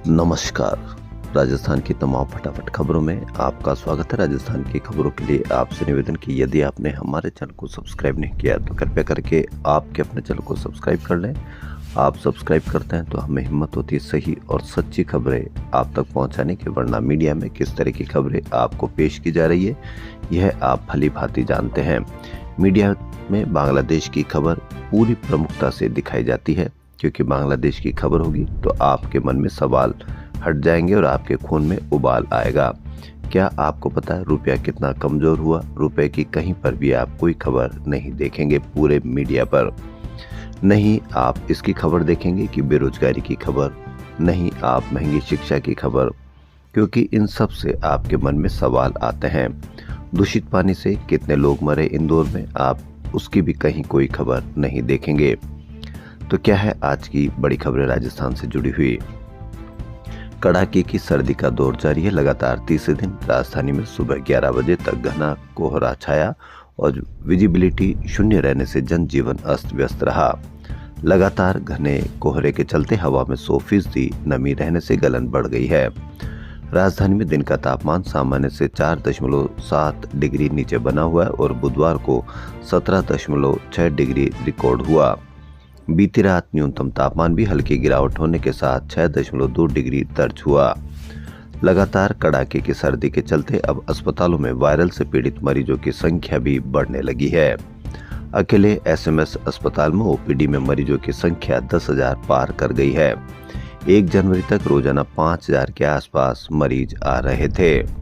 नमस्कार। राजस्थान की तमाम फटाफट खबरों में आपका स्वागत है। राजस्थान की खबरों के लिए आपसे निवेदन कि यदि आपने हमारे चैनल को सब्सक्राइब नहीं किया तो कृपया करके आपके अपने चैनल को सब्सक्राइब कर लें। आप सब्सक्राइब करते हैं तो हमें हिम्मत होती है सही और सच्ची खबरें आप तक पहुंचाने की, वरना मीडिया में किस तरह की खबरें आपको पेश की जा रही है यह आप भली भांति जानते हैं। मीडिया में बांग्लादेश की खबर पूरी प्रमुखता से दिखाई जाती है, क्योंकि बांग्लादेश की खबर होगी तो आपके मन में सवाल हट जाएंगे और आपके खून में उबाल आएगा। क्या आपको पता है रुपया कितना कमजोर हुआ? रुपए की कहीं पर भी आप कोई खबर नहीं देखेंगे पूरे मीडिया पर। नहीं आप इसकी खबर देखेंगे कि बेरोजगारी की खबर, नहीं आप महंगी शिक्षा की खबर, क्योंकि इन सब से आपके मन में सवाल आते हैं। दूषित पानी से कितने लोग मरे इंदौर में, आप उसकी भी कहीं कोई खबर नहीं देखेंगे। तो क्या है आज की बड़ी खबरें राजस्थान से जुड़ी हुई। कड़ाके की सर्दी का दौर जारी है। लगातार तीसरे दिन राजधानी में सुबह 11 बजे तक घना कोहरा छाया और विजिबिलिटी शून्य रहने से जनजीवन अस्त व्यस्त रहा। लगातार घने कोहरे के चलते हवा में 100% नमी रहने से गलन बढ़ गई है। राजधानी में दिन का तापमान सामान्य से 4.7 डिग्री नीचे बना हुआ है और बुधवार को 17.6 डिग्री रिकॉर्ड हुआ। बीती रात न्यूनतम तापमान भी हल्की गिरावट होने के साथ 6.2 डिग्री दर्ज हुआ। लगातार कड़ाके की सर्दी के चलते अब अस्पतालों में वायरल से पीड़ित मरीजों की संख्या भी बढ़ने लगी है। अकेले एसएमएस अस्पताल में ओपीडी में मरीजों की संख्या 10,000 पार कर गई है। 1 जनवरी तक रोजाना 5,000 के आसपास मरीज आ रहे थे।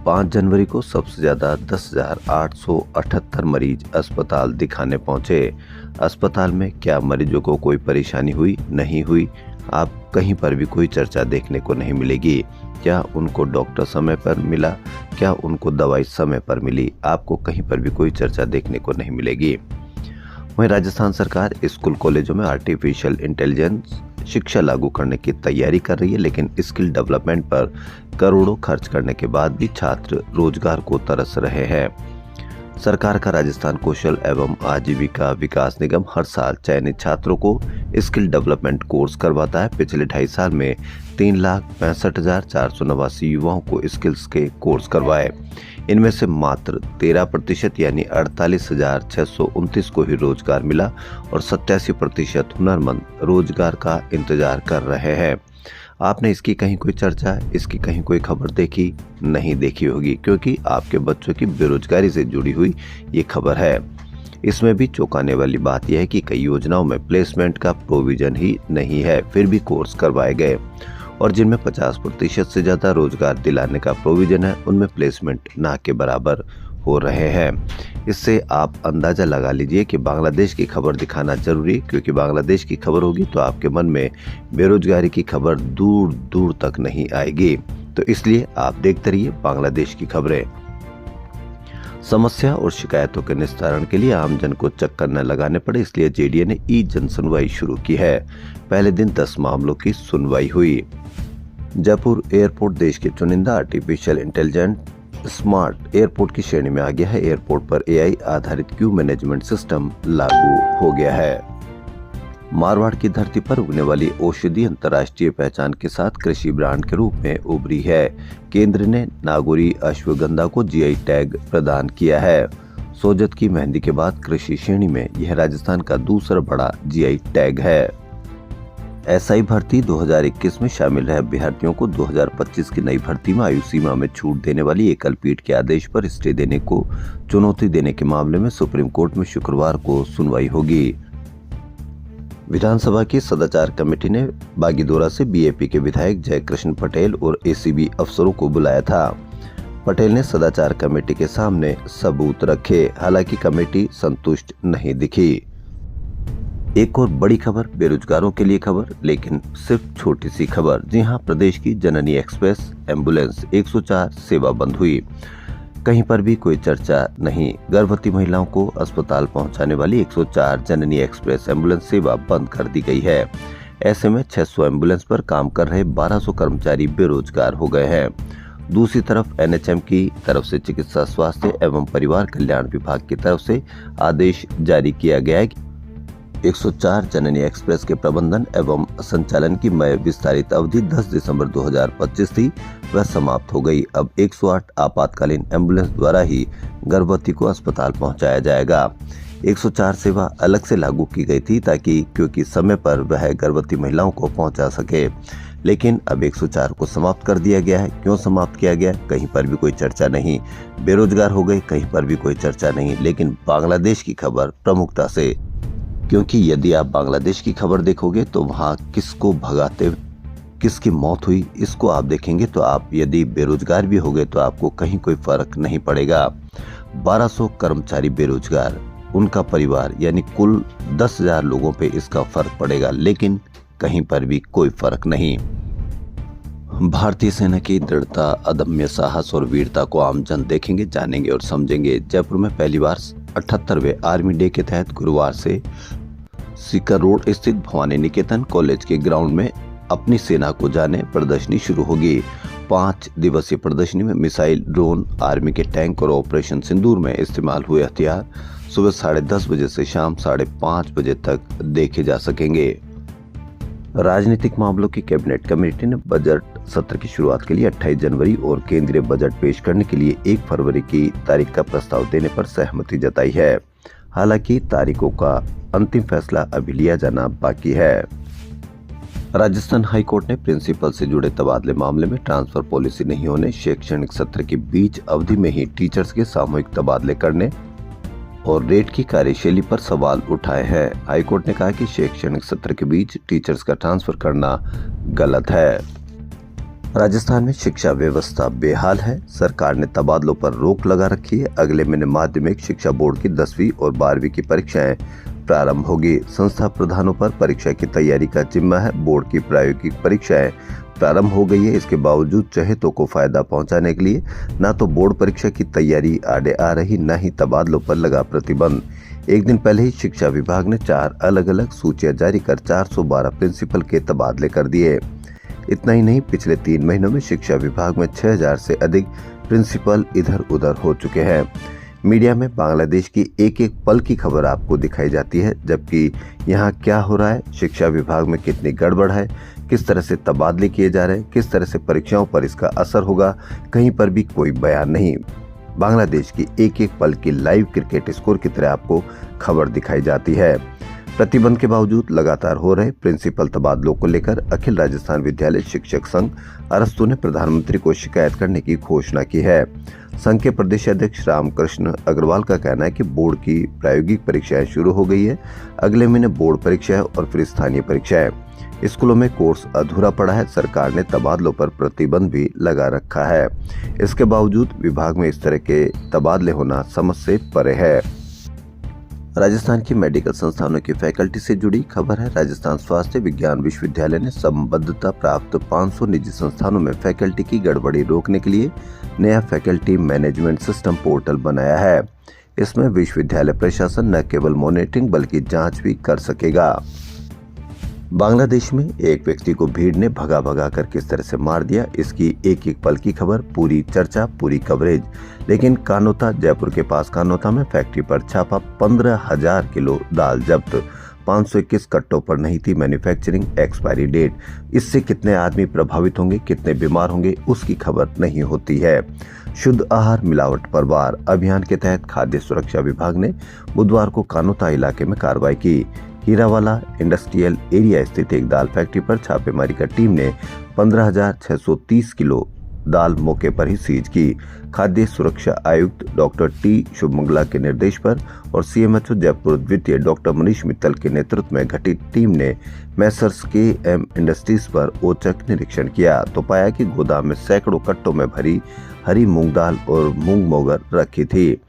5 जनवरी को सबसे ज्यादा 10,878 मरीज अस्पताल दिखाने पहुंचे। अस्पताल में क्या मरीजों को कोई परेशानी हुई? नहीं हुई। आप कहीं पर भी कोई चर्चा देखने को नहीं मिलेगी। क्या उनको डॉक्टर समय पर मिला? क्या उनको दवाई समय पर मिली? आपको कहीं पर भी कोई चर्चा देखने को नहीं मिलेगी। वहीं राजस्थान सरकार स्कूल कॉलेजों में आर्टिफिशियल इंटेलिजेंस शिक्षा लागू करने की तैयारी कर रही है, लेकिन स्किल डेवलपमेंट पर करोड़ों खर्च करने के बाद भी छात्र रोजगार को तरस रहे हैं। सरकार का राजस्थान कौशल एवं आजीविका विकास निगम हर साल चयनित छात्रों को स्किल डेवलपमेंट कोर्स करवाता है। पिछले 2.5 साल में 3,65,489 युवाओं को स्किल्स के कोर्स करवाए। इनमें से मात्र 13% यानी 48,629 को ही रोजगार मिला और 87% हुनरमंद रोजगार का इंतजार कर रहे हैं। आपने इसकी कहीं कोई चर्चा, इसकी कहीं कोई खबर देखी नहीं देखी होगी, क्योंकि आपके बच्चों की बेरोजगारी से जुड़ी हुई ये खबर है। इसमें भी चौंकाने वाली बात यह है कि कई योजनाओं में प्लेसमेंट का प्रोविजन ही नहीं है, फिर भी कोर्स करवाए गए, और जिनमें 50% से ज्यादा रोजगार दिलाने का प्रोविजन है उनमें प्लेसमेंट ना के बराबर हो रहे हैं। इससे आप अंदाजा लगा लीजिए कि बांग्लादेश की खबर दिखाना जरूरी, क्योंकि बांग्लादेश की खबर होगी तो आपके मन में बेरोजगारी की खबर दूर दूर तक नहीं आएगी। तो इसलिए आप देखते रहिए बांग्लादेश की खबरें। समस्या और शिकायतों के निस्तारण के लिए आमजन को चक्कर न लगाने पड़े, इसलिए जेडीए ने ई जन सुनवाई शुरू की है। पहले दिन 10 मामलों की सुनवाई हुई। जयपुर एयरपोर्ट देश के चुनिंदा आर्टिफिशियल इंटेलिजेंट स्मार्ट एयरपोर्ट की श्रेणी में आ गया है। एयरपोर्ट पर एआई आधारित क्यू मैनेजमेंट सिस्टम लागू हो गया है। मारवाड़ की धरती पर उगने वाली औषधि अंतर्राष्ट्रीय पहचान के साथ कृषि ब्रांड के रूप में उभरी है। केंद्र ने नागौरी अश्वगंधा को जीआई टैग प्रदान किया है। सोजत की मेहंदी के बाद कृषि श्रेणी में यह राजस्थान का दूसरा बड़ा जीआई टैग है। एसआई भर्ती 2021 में शामिल रहे अभ्यर्थियों को 2025 की नई भर्ती में आयु सीमा में छूट देने वाली एकल पीठ के आदेश पर स्टे देने को चुनौती देने के मामले में सुप्रीम कोर्ट में शुक्रवार को सुनवाई होगी। विधानसभा की सदाचार कमेटी ने बागीदोरा से बीएपी के विधायक जयकृष्ण पटेल और एसीबी अफसरों को बुलाया था। पटेल ने सदाचार कमेटी के सामने सबूत रखे, हालांकि कमेटी संतुष्ट नहीं दिखी। एक और बड़ी खबर, बेरोजगारों के लिए खबर, लेकिन सिर्फ छोटी सी खबर। जी हां, प्रदेश की जननी एक्सप्रेस एम्बुलेंस 104 सेवा बंद हुई। कहीं पर भी कोई चर्चा नहीं। गर्भवती महिलाओं को अस्पताल पहुंचाने वाली 104 जननी एक्सप्रेस एम्बुलेंस सेवा बंद कर दी गई है। ऐसे में 600 एम्बुलेंस पर काम कर रहे 1200 कर्मचारी बेरोजगार हो गए हैं। दूसरी तरफ एनएचएम की तरफ से चिकित्सा स्वास्थ्य एवं परिवार कल्याण विभाग की तरफ से आदेश जारी किया गया है 104 जननी एक्सप्रेस के प्रबंधन एवं संचालन की विस्तारित अवधि 10 दिसंबर 2025 थी, वह समाप्त हो गई। अब 108 आपातकालीन एम्बुलेंस द्वारा ही गर्भवती को अस्पताल पहुंचाया जाएगा। 104 सेवा अलग से लागू की गई थी ताकि क्योंकि समय पर वह गर्भवती महिलाओं को पहुंचा सके, लेकिन अब 104 को समाप्त कर दिया गया है। क्यों समाप्त किया गया? कहीं पर भी कोई चर्चा नहीं। बेरोजगार हो गए, कहीं पर भी कोई चर्चा नहीं। लेकिन बांग्लादेश की खबर प्रमुखता से, क्योंकि यदि आप बांग्लादेश की खबर देखोगे तो वहाँ किसको भगाते, किसकी मौत हुई, इसको आप देखेंगे तो आप यदि बेरोजगार भी हो गए तो आपको कहीं कोई फर्क नहीं पड़ेगा। 1200 कर्मचारी बेरोजगार, उनका परिवार, यानी कुल 10,000 लोगों पे इसका फर्क पड़ेगा, लेकिन कहीं पर भी कोई फर्क नहीं। भारतीय सेना की दृढ़ता, अदम्य साहस और वीरता को आम जन देखेंगे, जानेंगे और समझेंगे। जयपुर में पहली बार 78वें आर्मी डे के तहत गुरुवार से सीकर रोड स्थित भवानी निकेतन कॉलेज के ग्राउंड में अपनी सेना को जाने प्रदर्शनी शुरू होगी। 5 दिवसीय प्रदर्शनी में मिसाइल, ड्रोन, आर्मी के टैंक और ऑपरेशन सिंदूर में इस्तेमाल हुए हथियार सुबह 10:30 बजे से शाम 5:30 बजे तक देखे जा सकेंगे। राजनीतिक मामलों की कैबिनेट कमेटी ने बजट सत्र की शुरुआत के लिए 28 जनवरी और केंद्रीय बजट पेश करने के लिए 1 फरवरी की तारीख का प्रस्ताव देने पर सहमति जताई है। हालांकि तारीखों का अंतिम फैसला अभी लिया जाना बाकी है। राजस्थान हाईकोर्ट ने प्रिंसिपल से जुड़े तबादले मामले में ट्रांसफर पॉलिसी नहीं होने, शैक्षणिक सत्र के बीच अवधि में ही टीचर्स के सामूहिक तबादले करने और रेट की कार्यशैली पर सवाल उठाए हैं। हाईकोर्ट ने कहा कि शैक्षणिक सत्र के बीच टीचर्स का ट्रांसफर करना गलत है। राजस्थान में शिक्षा व्यवस्था बेहाल है। सरकार ने तबादलों पर रोक लगा रखी है। अगले महीने माध्यमिक शिक्षा बोर्ड की 10वीं और 12वीं की परीक्षाएं प्रारंभ होगी। संस्था प्रधानों पर परीक्षा की तैयारी का जिम्मा है। बोर्ड की प्रायोगिक परीक्षाएं प्रारंभ हो गई है। इसके बावजूद चहेतों को फायदा पहुंचाने के लिए न तो बोर्ड परीक्षा की तैयारी आड़े आ रही, न ही तबादलों पर लगा प्रतिबंध। एक दिन पहले ही शिक्षा विभाग ने 4 अलग अलग सूचियां जारी कर 412 प्रिंसिपल के तबादले कर दिए। इतना ही नहीं, पिछले 3 महीनों में शिक्षा विभाग में 6000 से अधिक प्रिंसिपल इधर उधर हो चुके हैं। मीडिया में बांग्लादेश की एक एक पल की खबर आपको दिखाई जाती है, जबकि यहाँ क्या हो रहा है, शिक्षा विभाग में कितनी गड़बड़ है, किस तरह से तबादले किए जा रहे हैं, किस तरह से परीक्षाओं पर इसका असर होगा, कहीं पर भी कोई बयान नहीं। बांग्लादेश की एक एक पल की लाइव क्रिकेट स्कोर की तरह आपको खबर दिखाई जाती है। प्रतिबंध के बावजूद लगातार हो रहे प्रिंसिपल तबादलों को लेकर अखिल राजस्थान विद्यालय शिक्षक संघ अरस्तु ने प्रधानमंत्री को शिकायत करने की घोषणा की है। संघ के प्रदेश अध्यक्ष रामकृष्ण अग्रवाल का कहना है कि बोर्ड की प्रायोगिक परीक्षाएं शुरू हो गई है। अगले महीने बोर्ड परीक्षाएं और फिर स्थानीय परीक्षाएं। स्कूलों में कोर्स अधूरा पड़ा है। सरकार ने तबादलों पर प्रतिबंध भी लगा रखा है। इसके बावजूद विभाग में इस तरह के तबादले होना समझ से परे है। राजस्थान की मेडिकल संस्थानों की फैकल्टी से जुड़ी खबर है। राजस्थान स्वास्थ्य विज्ञान विश्वविद्यालय ने संबद्धता प्राप्त 500 निजी संस्थानों में फैकल्टी की गड़बड़ी रोकने के लिए नया फैकल्टी मैनेजमेंट सिस्टम पोर्टल बनाया है। इसमें विश्वविद्यालय प्रशासन न केवल मॉनिटरिंग बल्कि जांच भी कर सकेगा। बांग्लादेश में एक व्यक्ति को भीड़ ने भगा भगा कर किस तरह से मार दिया, इसकी एक एक पल की खबर, पूरी चर्चा, पूरी कवरेज। लेकिन कानोता, जयपुर के पास कानोता में फैक्ट्री पर छापा, 15,000 किलो दाल जब्त, 521 कट्टों पर नहीं थी मैन्युफैक्चरिंग एक्सपायरी डेट। इससे कितने आदमी प्रभावित होंगे, कितने बीमार होंगे, उसकी खबर नहीं होती है। शुद्ध आहार मिलावट पर वार अभियान के तहत खाद्य सुरक्षा विभाग ने बुधवार को कानोता इलाके में कार्रवाई की। हीरावाला इंडस्ट्रियल एरिया स्थित एक दाल फैक्ट्री पर छापेमारी कर टीम ने 15,630 किलो दाल मौके पर ही सीज की। खाद्य सुरक्षा आयुक्त डॉक्टर टी शुभमंगला के निर्देश पर और सीएमएचओ जयपुर द्वितीय डॉक्टर मनीष मित्तल के नेतृत्व में गठित टीम ने मैसर्स KM इंडस्ट्रीज पर औचक निरीक्षण किया तो पाया कि गोदाम में सैकड़ों कट्टों में भरी हरी मूंग दाल और मूंग मोगर रखी थी।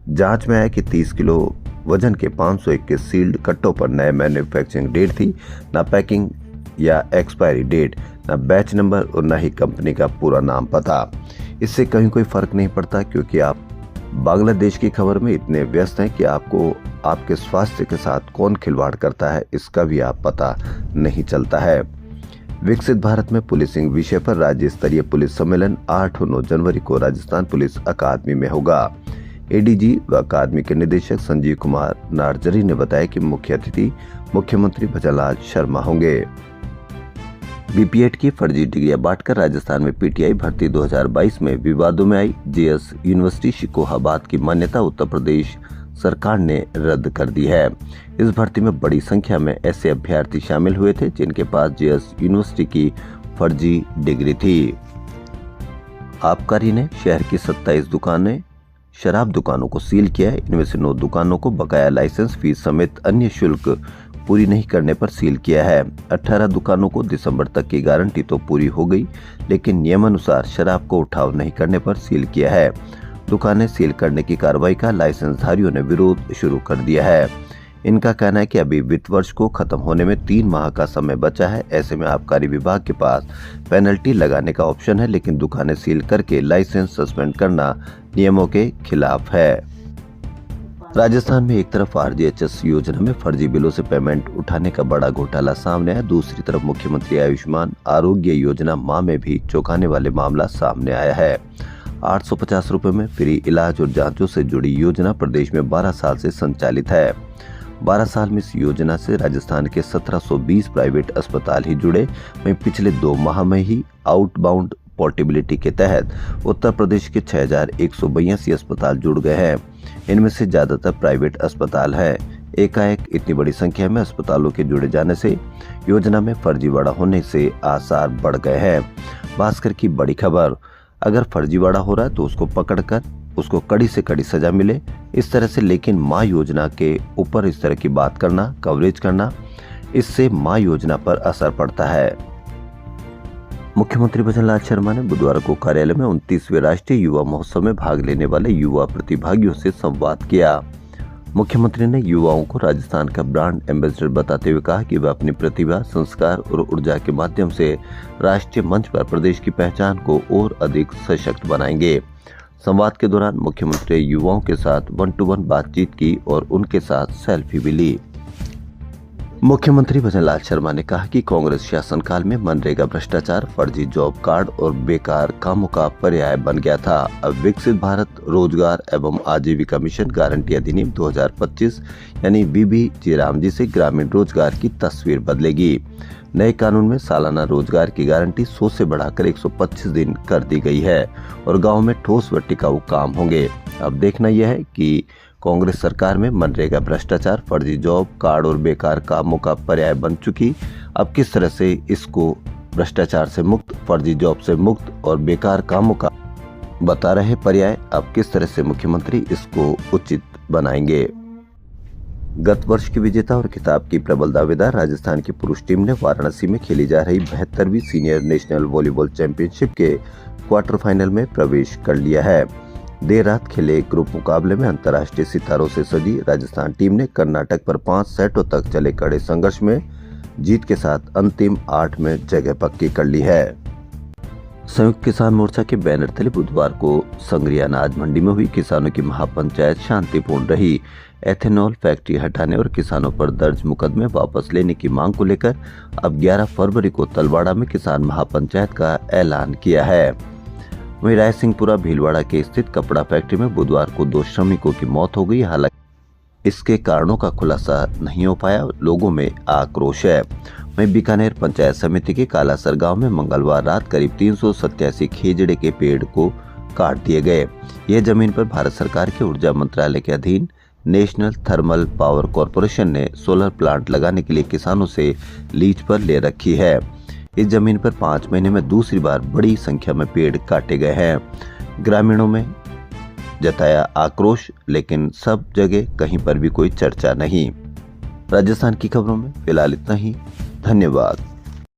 जांच में आया कि 30 किलो वजन के 521 सील्ड कट्टों पर नए मैन्युफैक्चरिंग डेट थी, न पैकिंग या एक्सपायरी डेट, न बैच नंबर और न ही कंपनी का पूरा नाम पता। इससे कहीं कोई फर्क नहीं पड़ता क्योंकि आप बांग्लादेश की खबर में इतने व्यस्त हैं कि आपको आपके स्वास्थ्य के साथ कौन खिलवाड़ करता है इसका भी आप पता नहीं चलता है। विकसित भारत में पुलिसिंग विषय पर राज्य स्तरीय पुलिस सम्मेलन 8 और 9 जनवरी को राजस्थान पुलिस अकादमी में होगा। एडीजी व अकादमी के निदेशक संजीव कुमार नार्जरी ने बताया कि मुख्य अतिथि मुख्यमंत्री भजनलाल शर्मा होंगे। बीपीएड की फर्जी डिग्रियां बांटकर राजस्थान में पीटीआई भर्ती 2022 में विवादों में आई जेएस यूनिवर्सिटी शिकोहाबाद की मान्यता उत्तर प्रदेश सरकार ने रद्द कर दी है। इस भर्ती में बड़ी संख्या में ऐसे अभ्यर्थी शामिल हुए थे जिनके पास जेएस यूनिवर्सिटी की फर्जी डिग्री थी। आबकारी ने शहर की 27 दुकानें शराब दुकानों को सील किया है। इनमें से 9 दुकानों को बकाया लाइसेंस फीस समेत अन्य शुल्क पूरी नहीं करने पर सील किया है। 18 दुकानों को दिसंबर तक की गारंटी तो पूरी हो गई, लेकिन नियमानुसार शराब को उठाव नहीं करने पर सील किया है। दुकानें सील करने की कार्रवाई का लाइसेंसधारियों ने विरोध शुरू कर दिया है। इनका कहना है कि अभी वित्त वर्ष को खत्म होने में 3 माह का समय बचा है। ऐसे में आबकारी विभाग के पास पेनल्टी लगाने का ऑप्शन है, लेकिन दुकानें सील करके लाइसेंस सस्पेंड करना नियमों के खिलाफ है। राजस्थान में एक तरफ आरजीएचएस योजना में फर्जी बिलों से पेमेंट उठाने का बड़ा घोटाला सामने आया, दूसरी तरफ मुख्यमंत्री आयुष्मान आरोग्य योजना माह में भी चौंकाने वाले मामला सामने आया है। 850 रुपए में फ्री इलाज और जांचों से जुड़ी योजना प्रदेश में 12 साल से संचालित है। 12 साल में इस योजना से राजस्थान के 1720 प्राइवेट अस्पताल ही जुड़े, वहीं पिछले 2 माह में ही आउटबाउंड पोर्टेबिलिटी के तहत उत्तर प्रदेश के 6182 अस्पताल जुड़ गए हैं। इनमें से ज्यादातर प्राइवेट अस्पताल हैं। एकाएक इतनी बड़ी संख्या में अस्पतालों के जुड़े जाने से योजना में फर्जीवाड़ा होने से आसार बढ़ गए हैं। भास्कर की बड़ी खबर, अगर फर्जीवाड़ा हो रहा है तो उसको पकड़कर उसको कड़ी से कड़ी सजा मिले, इस तरह से। लेकिन माँ योजना के ऊपर इस तरह की बात करना, कवरेज करना, इससे माँ योजना पर असर पड़ता है। मुख्यमंत्री भजनलाल शर्मा ने बुधवार को कार्यालय में 29वें राष्ट्रीय युवा महोत्सव में भाग लेने वाले युवा प्रतिभागियों से संवाद किया। मुख्यमंत्री ने युवाओं को राजस्थान का ब्रांड एम्बेसडर बताते हुए कहा कि वे अपनी प्रतिभा, संस्कार और ऊर्जा के माध्यम से राष्ट्रीय मंच पर प्रदेश की पहचान को और अधिक सशक्त बनाएंगे। संवाद के दौरान मुख्यमंत्री युवाओं के साथ 1-to-1 बातचीत की और उनके साथ सेल्फी भी ली। मुख्यमंत्री भजनलाल शर्मा ने कहा कि कांग्रेस शासनकाल में मनरेगा भ्रष्टाचार, फर्जी जॉब कार्ड और बेकार कामों का पर्याय बन गया था। अब विकसित भारत रोजगार एवं आजीविका मिशन गारंटी अधिनियम 2025 यानी बीबीजी रामजी से ग्रामीण रोजगार की तस्वीर बदलेगी। नए कानून में सालाना रोजगार की गारंटी 100 से बढ़ाकर 125 दिन कर दी गई है और गाँव में ठोस व टिकाऊ काम होंगे। अब देखना यह है कि कांग्रेस सरकार में मनरेगा भ्रष्टाचार, फर्जी जॉब कार्ड और बेकार कामों का पर्याय बन चुकी। अब किस तरह से इसको भ्रष्टाचार से मुक्त, फर्जी जॉब से मुक्त और बेकार कामों का बता रहे पर्याय, अब किस तरह से मुख्यमंत्री इसको उचित बनाएंगे। गत वर्ष की विजेता और खिताब की प्रबल दावेदार राजस्थान की पुरुष टीम ने वाराणसी में खेली जा रही 72वीं सीनियर नेशनल वॉलीबॉल चैंपियनशिप के क्वार्टर फाइनल में प्रवेश कर लिया है। देर रात खेले ग्रुप मुकाबले में अंतर्राष्ट्रीय सितारों से सजी राजस्थान टीम ने कर्नाटक पर 5 सेटों तक चले कड़े संघर्ष में जीत के साथ अंतिम 8 में जगह पक्की कर ली है। संयुक्त किसान मोर्चा के बैनर तले बुधवार को संग्रिया अनाज मंडी में हुई किसानों की महापंचायत शांतिपूर्ण रही। एथेनॉल फैक्ट्री हटाने और किसानों पर दर्ज मुकदमे वापस लेने की मांग को लेकर अब 11 फरवरी को तलवाड़ा में किसान महापंचायत का ऐलान किया है। वहीं रायसिंहपुरा भीलवाड़ा के स्थित कपड़ा फैक्ट्री में बुधवार को 2 श्रमिकों की मौत हो गई। हालांकि इसके कारणों का खुलासा नहीं हो पाया। लोगों में आक्रोश है। वहीं बीकानेर पंचायत समिति के कालासर गांव में मंगलवार रात करीब 387 खेजड़े के पेड़ को काट दिए गए। यह जमीन पर भारत सरकार के ऊर्जा मंत्रालय के अधीन नेशनल थर्मल पावर कॉरपोरेशन ने सोलर प्लांट लगाने के लिए किसानों से लीज पर ले रखी है। इस जमीन पर 5 महीने में दूसरी बार बड़ी संख्या में पेड़ काटे गए हैं। ग्रामीणों में जताया आक्रोश, लेकिन सब जगह कहीं पर भी कोई चर्चा नहीं। राजस्थान की खबरों में फिलहाल इतना ही। धन्यवाद।